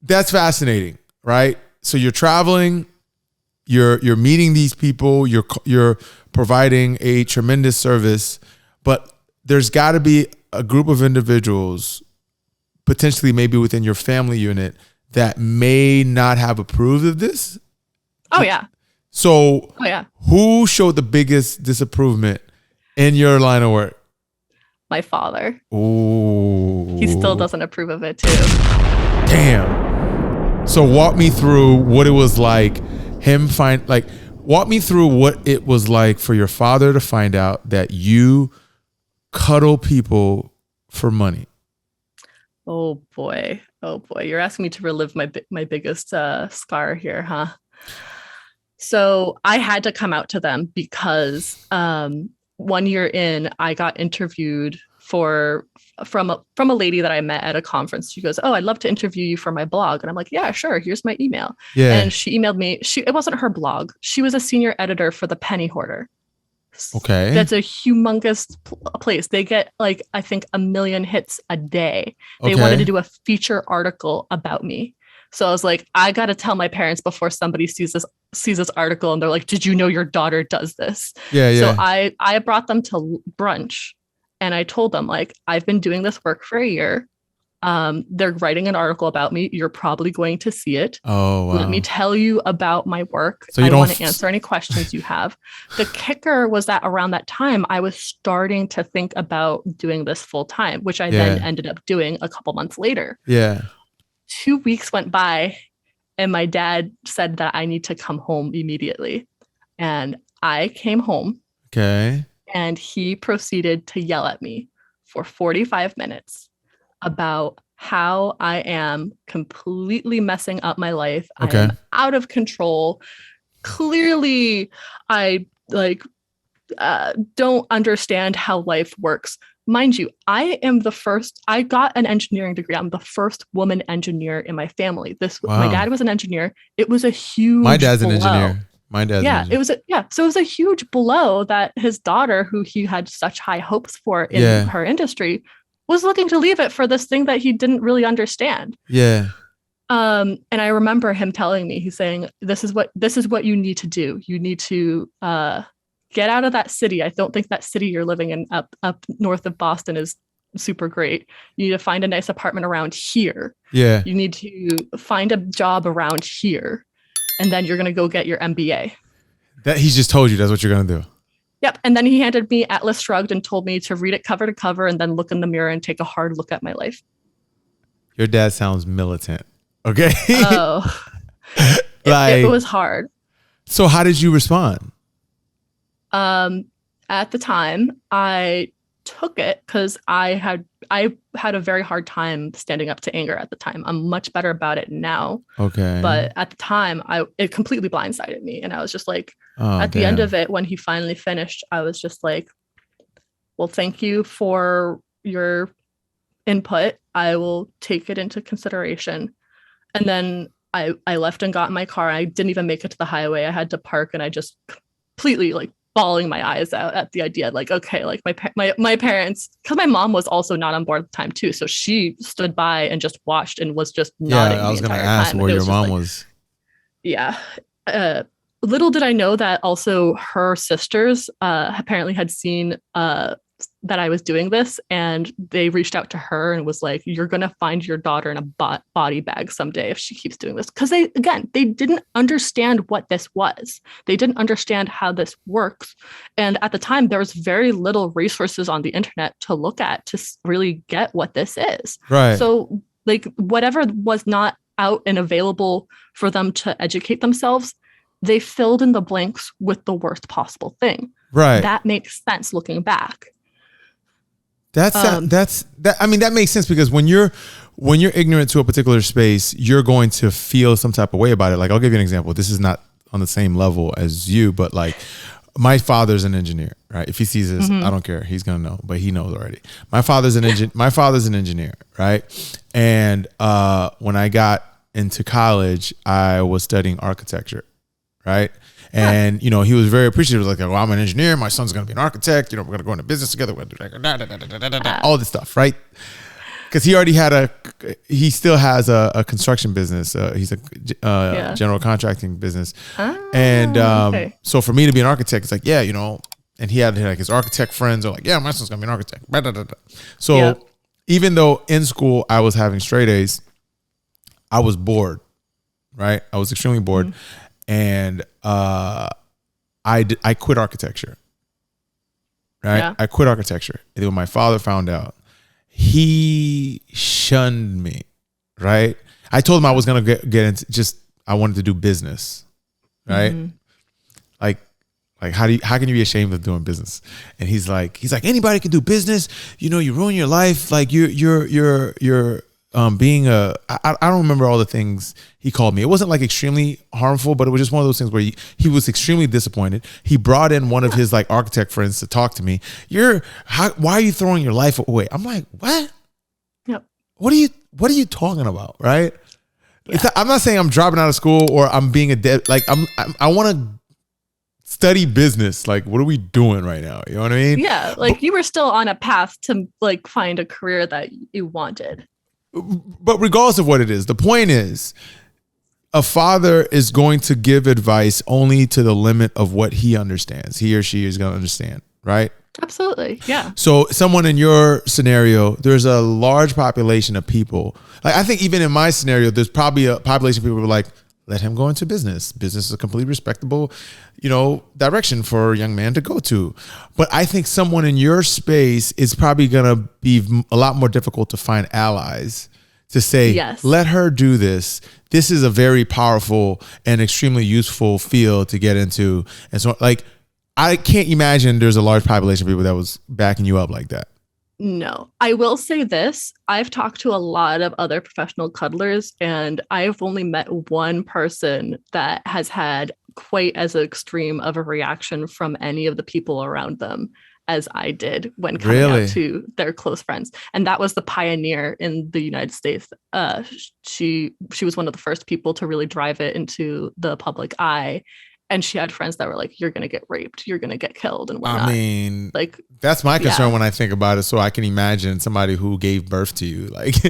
That's fascinating, right? So you're traveling, you're meeting these people, you're providing a tremendous service, but there's got to be a group of individuals, potentially maybe within your family unit, that may not have approved of this. Oh yeah. So oh yeah, who showed the biggest disapproval in your line of work? my father. Ooh. He still doesn't approve of it too. Damn. So walk me through what it was like walk me through what it was like for your father to find out that you cuddle people for money. Oh boy. You're asking me to relive my biggest scar here, huh? So I had to come out to them because 1 year in, I got interviewed from a lady that I met at a conference. She goes, "Oh, I'd love to interview you for my blog." And I'm like, "Yeah, sure. Here's my email." Yeah. And she emailed me. It wasn't her blog. She was a senior editor for the Penny Hoarder. Okay. That's a humongous place. They get I think 1 million hits a day. They wanted to do a feature article about me. So I was like, I got to tell my parents before somebody sees this article and they're like, "Did you know your daughter does this?" Yeah. So I brought them to brunch and I told them, I've been doing this work for a year. They're writing an article about me. You're probably going to see it. Oh, wow. Let me tell you about my work. So I want to answer any questions you have. The kicker was that around that time, I was starting to think about doing this full time, which I then ended up doing a couple months later. Yeah. 2 weeks went by and my dad said that I need to come home immediately. And I came home. Okay. And he proceeded to yell at me for 45 minutes about how I am completely messing up my life. Okay. I am out of control. Clearly, I don't understand how life works. Mind you, I got an engineering degree. I'm the first woman engineer in my family. My dad was an engineer. It was a huge My dad's blow. an engineer. So it was a huge blow that his daughter, who he had such high hopes for in her industry, was looking to leave it for this thing that he didn't really understand. Yeah. And I remember him telling me, he's saying, this is what you need to do. You need to get out of that city. I don't think that city you're living in up north of Boston is super great. You need to find a nice apartment around here. Yeah. You need to find a job around here. And then you're going to go get your MBA. That he's just told you that's what you're going to do. Yep. And then he handed me Atlas Shrugged and told me to read it cover to cover and then look in the mirror and take a hard look at my life. Your dad sounds militant. Okay. Oh, it was hard. So how did you respond? At the time, I took it because I had a very hard time standing up to anger at the time. I'm much better about it now. Okay. But at the time, it completely blindsided me. And I was just like, the end of it, when he finally finished, I was just like, well, thank you for your input. I will take it into consideration. And then I left and got in my car. I didn't even make it to the highway. I had to park and I just completely bawling my eyes out at the idea, okay, my parents, because my mom was also not on board at the time too, so she stood by and just watched and was just nodding. I was going to ask where your mom was. Yeah. Little did I know that also her sisters apparently had seen that I was doing this, and they reached out to her and was like, "You're going to find your daughter in a body bag someday if she keeps doing this." Because they didn't understand what this was. They didn't understand how this works. And at the time, there was very little resources on the internet to look at to really get what this is. Right. So whatever was not out and available for them to educate themselves, they filled in the blanks with the worst possible thing. Right. That makes sense looking back. That makes sense, because when you're ignorant to a particular space, you're going to feel some type of way about it. I'll give you an example. This is not on the same level as you, but my father's an engineer, right? If he sees this, I don't care. He's going to know, but he knows already. My father's an engineer, right? And when I got into college, I was studying architecture, right? And, he was very appreciative. Like, well, I'm an engineer. My son's going to be an architect. We're going to go into business together. We're going to do all this stuff, right? because he still has a construction business. He's a general contracting business. And okay. so for me to be an architect, it's like, yeah, and he had like his architect friends are like, yeah, my son's gonna be an architect. So even though in school I was having straight A's, I was bored, right? I was extremely bored. And I quit architecture. Right? Yeah. I quit architecture. And then when my father found out, he shunned me. Right? I told him I was gonna get into I wanted to do business. Right? Like how can you be ashamed of doing business? And he's like anybody can do business. You ruin your life. Like you're being I don't remember all the things he called me. It wasn't like extremely harmful, but it was just one of those things where he was extremely disappointed. He brought in one of his like architect friends to talk to me. Why are you throwing your life away? I'm like, what? Yep. What are you talking about? Right? Yeah. I'm not saying I'm dropping out of school or I'm being a dead. Like I want to study business. Like, what are we doing right now? You know what I mean? Yeah. Like you were still on a path to like find a career that you wanted. But regardless of what it is, the point is a father is going to give advice only to the limit of what he understands. He or she is going to understand, right? Absolutely. Yeah. So someone in your scenario, there's a large population of people. Like I think even in my scenario, there's probably a population of people who are like, let him go into business. Business is a completely respectable, direction for a young man to go to. But I think someone in your space is probably going to be a lot more difficult to find allies to say, yes, let her do this. This is a very powerful and extremely useful field to get into. And so like, I can't imagine there's a large population of people that was backing you up like that. No, I will say this. I've talked to a lot of other professional cuddlers, and I've only met one person that has had quite as extreme of a reaction from any of the people around them as I did when coming out to their close friends. And that was the pioneer in the United States. She was one of the first people to really drive it into the public eye. And she had friends that were like, you're going to get raped, you're going to get killed and whatnot. I mean, like that's my concern when I think about it. So I can imagine somebody who gave birth to you, like,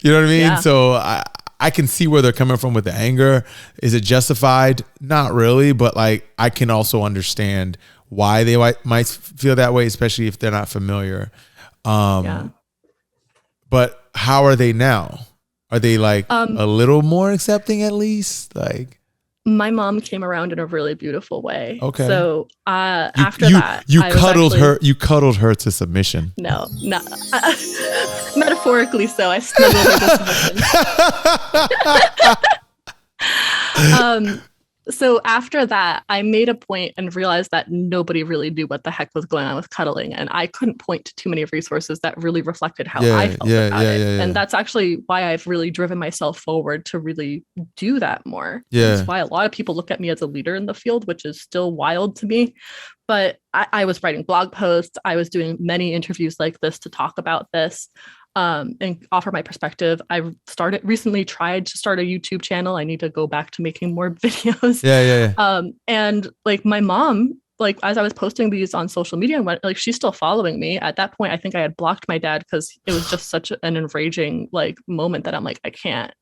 you know what I mean? Yeah. So I can see where they're coming from with the anger. Is it justified? Not really. But like, I can also understand why they might feel that way, especially if they're not familiar. But how are they now? Are they like a little more accepting at least? Like, my mom came around in a really beautiful way. Okay. So after that, you cuddled her. You cuddled her to submission. No, not metaphorically. So I snuggled her to submission. So after that, I made a point and realized that nobody really knew what the heck was going on with cuddling, and I couldn't point to too many resources that really reflected how I felt about it. And that's actually why I've really driven myself forward to really do that more. Yeah. That's why a lot of people look at me as a leader in the field, which is still wild to me. But I was writing blog posts. I was doing many interviews like this to talk about this. And offer my perspective. I recently tried to start a YouTube channel. I need to go back to making more videos. Yeah. And like my mom, like as I was posting these on social media, like she's still following me. At that point, I think I had blocked my dad because it was just such an enraging like moment that I'm like, I can't.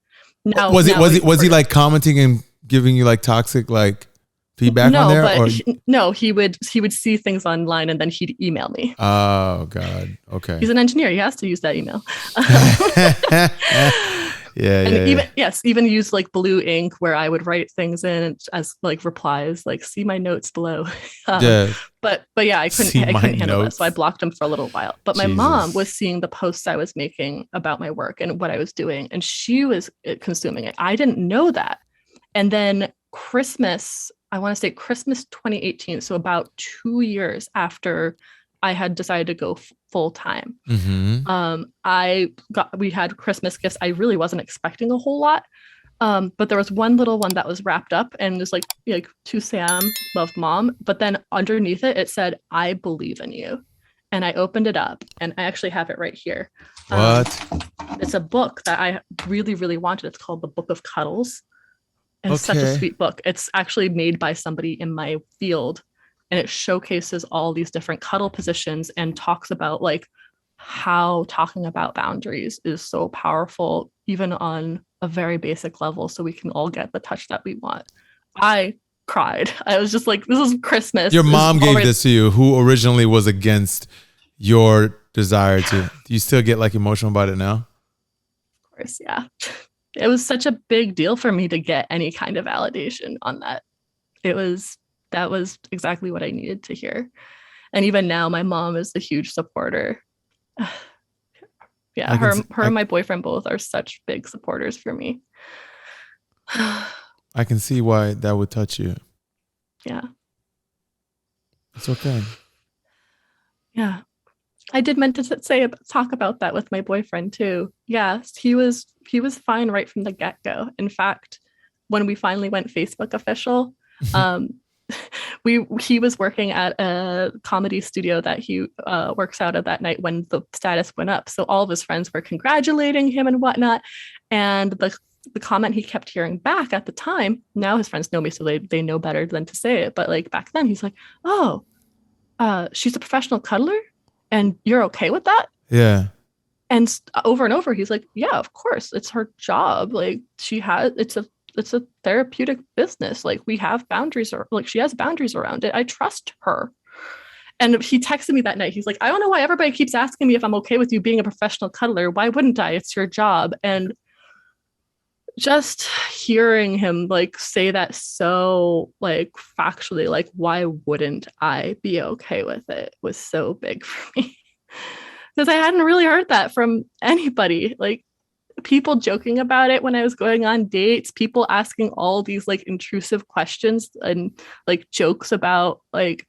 Now was he like commenting and giving you like toxic like feedback on there? But he would see things online and then he'd email me. Oh God. Okay. He's an engineer. He has to use that email. Even use like blue ink where I would write things in as like replies, like see my notes below. But yeah, I couldn't handle it. So I blocked him for a little while. But my mom was seeing the posts I was making about my work and what I was doing, and she was consuming it. I didn't know that. And then Christmas 2018. So about 2 years after I had decided to go full time. Mm-hmm. We had Christmas gifts. I really wasn't expecting a whole lot. But there was one little one that was wrapped up and it was like to Sam, love mom. But then underneath it said, I believe in you. And I opened it up and I actually have it right here. What? It's a book that I really, really wanted. It's called The Book of Cuddles. And it's such a sweet book. It's actually made by somebody in my field, and it showcases all these different cuddle positions and talks about like how talking about boundaries is so powerful, even on a very basic level, so we can all get the touch that we want. I cried. I was just like, this is Christmas. Your mom gave this to you, who originally was against your desire to. Do you still get like emotional about it now? Of course, yeah. It was such a big deal for me to get any kind of validation on that. That was exactly what I needed to hear. And even now, my mom is a huge supporter. Yeah, her and my boyfriend both are such big supporters for me. I can see why that would touch you. Yeah. It's okay. Yeah. I did meant to talk about that with my boyfriend too. Yes, he was fine right from the get-go. In fact, when we finally went Facebook official, he was working at a comedy studio that he works out of that night when the status went up. So all of his friends were congratulating him and whatnot. And the comment he kept hearing back at the time, now his friends know me, so they know better than to say it. But like back then, he's like, oh, she's a professional cuddler and you're okay with that? Yeah. And over and over, he's like, yeah, of course. It's her job. Like it's a therapeutic business. Like we have boundaries, or like she has boundaries around it. I trust her. And he texted me that night. He's like, I don't know why everybody keeps asking me if I'm okay with you being a professional cuddler. Why wouldn't I? It's your job. And just hearing him like say that so like factually, like why wouldn't I be okay with it, was so big for me. Because I hadn't really heard that from anybody. Like people joking about it when I was going on dates, people asking all these like intrusive questions and like jokes about, like,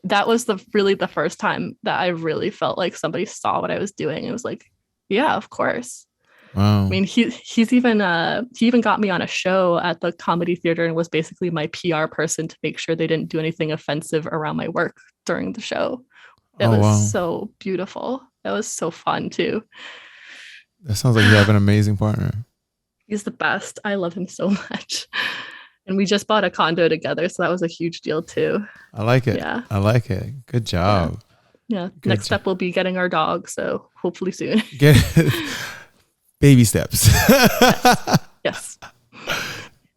that was really the first time that I really felt like somebody saw what I was doing. It was like, yeah, of course. Wow. I mean, he even got me on a show at the Comedy Theater and was basically my PR person to make sure they didn't do anything offensive around my work during the show. It was so beautiful. It was so fun too. That sounds like you have an amazing partner. He's the best. I love him so much. And we just bought a condo together, so that was a huge deal too. I like it. Yeah. I like it. Good job. Yeah. Next step will be getting our dog, so hopefully soon. Baby steps. Yes.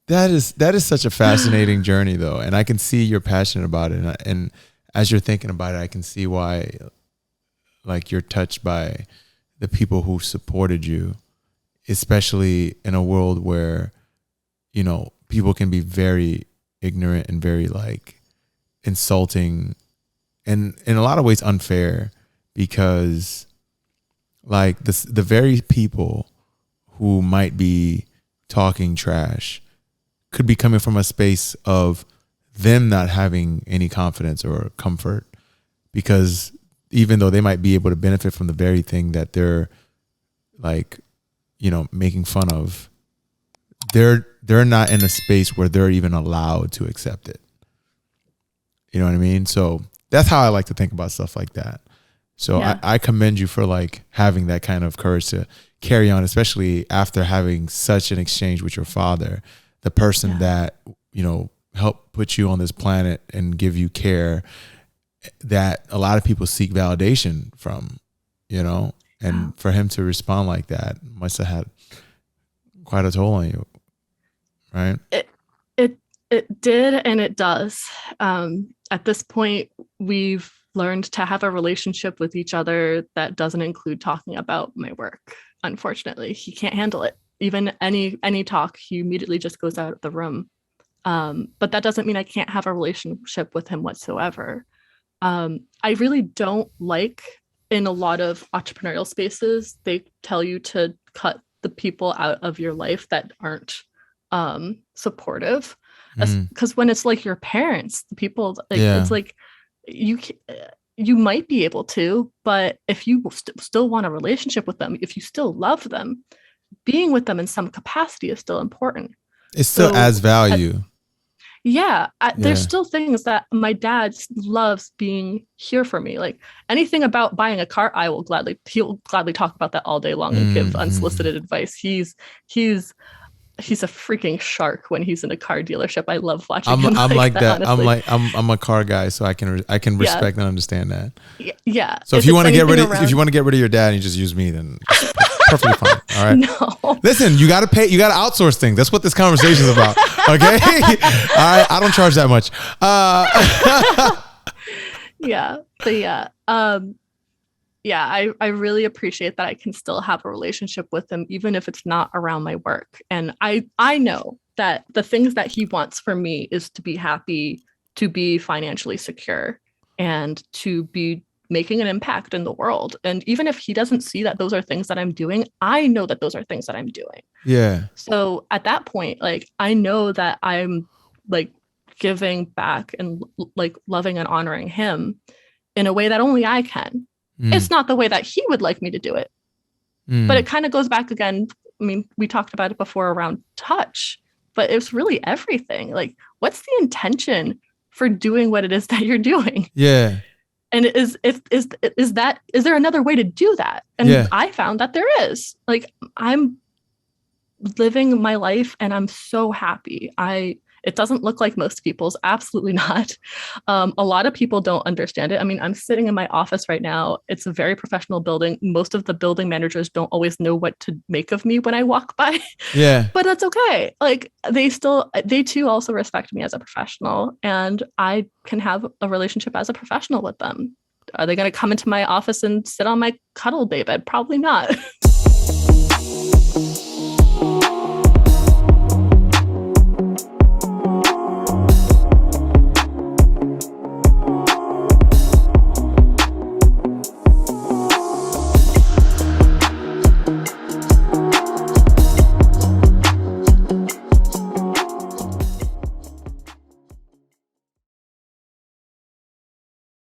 That is such a fascinating journey though. And I can see you're passionate about it. And as you're thinking about it, I can see why like you're touched by the people who supported you, especially in a world where, you know, people can be very ignorant and very like insulting and in a lot of ways unfair, because like the very people who might be talking trash could be coming from a space of them not having any confidence or comfort, because even though they might be able to benefit from the very thing that they're like, you know, making fun of, they're not in a space where they're even allowed to accept it. You know what I mean? So that's how I like to think about stuff like that. So yeah. I commend you for like having that kind of courage to carry on, especially after having such an exchange with your father, the person that, you know, helped put you on this planet and give you care that a lot of people seek validation from, you know, and for him to respond like that must have had quite a toll on you, right? It did, and it does. At this point, we've learned to have a relationship with each other that doesn't include talking about my work. Unfortunately, he can't handle it. Even any talk, he immediately just goes out of the room. But that doesn't mean I can't have a relationship with him whatsoever. I really don't like, in a lot of entrepreneurial spaces, they tell you to cut the people out of your life that aren't supportive. Because when it's like your parents, the people, like, it's like you might be able to, but if you still want a relationship with them, if you still love them, being with them in some capacity is still important. It still adds value. There's still things that my dad loves being here for me. Like anything about buying a car, he'll gladly talk about that all day long and give unsolicited advice. He's he's a freaking shark when he's in a car dealership. I love watching him. I'm like that. Honestly. I'm a car guy, so I can respect and understand that. Yeah. So if you want to get rid of your dad and you just use me, then perfectly fine. All right. No. Listen, you got to pay. You got to outsource things. That's what this conversation is about. Okay. All right. I don't charge that much. Yeah. But yeah. I really appreciate that I can still have a relationship with him, even if it's not around my work. And I know that the things that he wants for me is to be happy, to be financially secure, and to be making an impact in the world. And even if he doesn't see that those are things that I'm doing, I know that those are things that I'm doing. Yeah. So at that point, like, I know that I'm like giving back and like loving and honoring him in a way that only I can. It's not the way that he would like me to do it. But it kind of goes back again. I mean, we talked about it before around touch, but it's really everything. Like, what's the intention for doing what it is that you're doing? Yeah. And is there another way to do that? And I found that there is. Like, I'm living my life and I'm so happy. It doesn't look like most people's, absolutely not. A lot of people don't understand it. I mean, I'm sitting in my office right now. It's a very professional building. Most of the building managers don't always know what to make of me when I walk by. Yeah. But that's okay. Like, they too also respect me as a professional, and I can have a relationship as a professional with them. Are they going to come into my office and sit on my cuddle daybed? Probably not.